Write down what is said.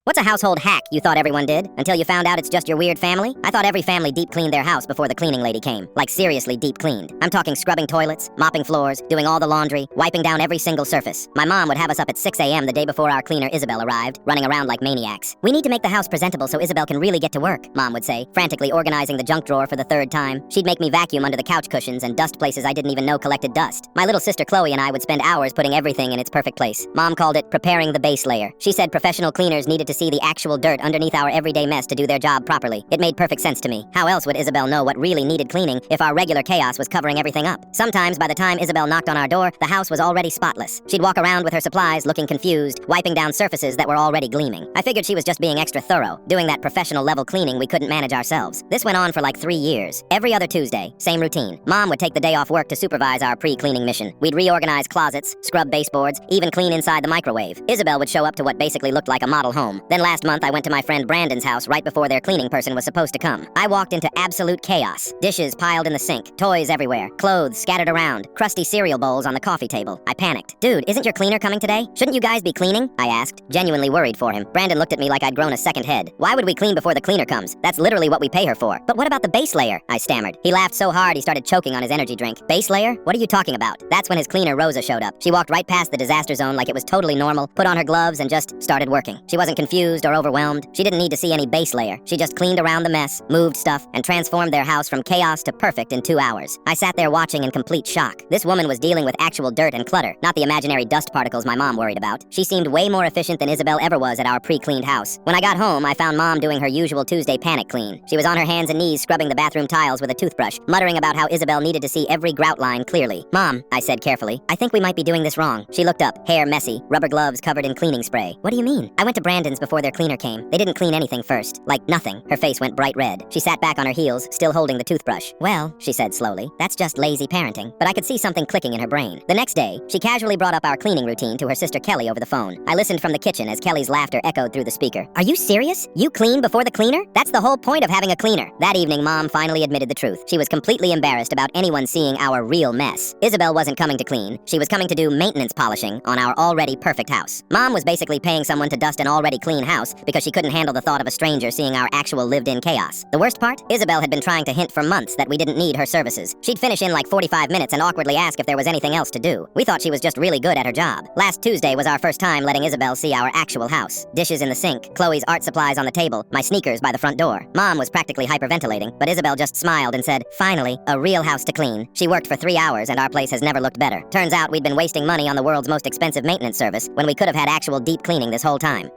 What's a household hack you thought everyone did, until you found out it's just your weird family? I thought every family deep cleaned their house before the cleaning lady came. Like seriously deep cleaned. I'm talking scrubbing toilets, mopping floors, doing all the laundry, wiping down every single surface. My mom would have us up at 6 a.m. the day before our cleaner Isabel arrived, running around like maniacs. "We need to make the house presentable so Isabel can really get to work," Mom would say, frantically organizing the junk drawer for the third time. She'd make me vacuum under the couch cushions and dust places I didn't even know collected dust. My little sister Chloe and I would spend hours putting everything in its perfect place. Mom called it preparing the base layer. She said professional cleaners needed to see the actual dirt underneath our everyday mess to do their job properly. It made perfect sense to me. How else would Isabel know what really needed cleaning if our regular chaos was covering everything up? Sometimes by the time Isabel knocked on our door, the house was already spotless. She'd walk around with her supplies looking confused, wiping down surfaces that were already gleaming. I figured she was just being extra thorough, doing that professional level cleaning we couldn't manage ourselves. This went on for like 3 years. Every other Tuesday, same routine. Mom would take the day off work to supervise our pre-cleaning mission. We'd reorganize closets, scrub baseboards, even clean inside the microwave. Isabel would show up to what basically looked like a model home. Then last month I went to my friend Brandon's house right before their cleaning person was supposed to come. I walked into absolute chaos. Dishes piled in the sink, toys everywhere, clothes scattered around, crusty cereal bowls on the coffee table. I panicked. "Dude, isn't your cleaner coming today? Shouldn't you guys be cleaning?" I asked, genuinely worried for him. Brandon looked at me like I'd grown a second head. "Why would we clean before the cleaner comes? That's literally what we pay her for." "But what about the base layer?" I stammered. He laughed so hard he started choking on his energy drink. "Base layer? What are you talking about?" That's when his cleaner Rosa showed up. She walked right past the disaster zone like it was totally normal, put on her gloves and just started working. She wasn't confused or overwhelmed. She didn't need to see any base layer. She just cleaned around the mess, moved stuff, and transformed their house from chaos to perfect in 2 hours. I sat there watching in complete shock. This woman was dealing with actual dirt and clutter, not the imaginary dust particles my mom worried about. She seemed way more efficient than Isabel ever was at our pre-cleaned house. When I got home, I found Mom doing her usual Tuesday panic clean. She was on her hands and knees scrubbing the bathroom tiles with a toothbrush, muttering about how Isabel needed to see every grout line clearly. "Mom," I said carefully, "I think we might be doing this wrong." She looked up, hair messy, rubber gloves covered in cleaning spray. "What do you mean?" "I went to Brandon's before their cleaner came. They didn't clean anything first. Like nothing." Her face went bright red. She sat back on her heels, still holding the toothbrush. "Well," she said slowly, "that's just lazy parenting." But I could see something clicking in her brain. The next day, she casually brought up our cleaning routine to her sister Kelly over the phone. I listened from the kitchen as Kelly's laughter echoed through the speaker. "Are you serious? You clean before the cleaner? That's the whole point of having a cleaner." That evening, Mom finally admitted the truth. She was completely embarrassed about anyone seeing our real mess. Isabel wasn't coming to clean. She was coming to do maintenance polishing on our already perfect house. Mom was basically paying someone to dust an already clean house because she couldn't handle the thought of a stranger seeing our actual lived-in chaos. The worst part? Isabel had been trying to hint for months that we didn't need her services. She'd finish in like 45 minutes and awkwardly ask if there was anything else to do. We thought she was just really good at her job. Last Tuesday was our first time letting Isabel see our actual house. Dishes in the sink, Chloe's art supplies on the table, my sneakers by the front door. Mom was practically hyperventilating, but Isabel just smiled and said, "Finally, a real house to clean." She worked for 3 hours and our place has never looked better. Turns out we'd been wasting money on the world's most expensive maintenance service when we could have had actual deep cleaning this whole time.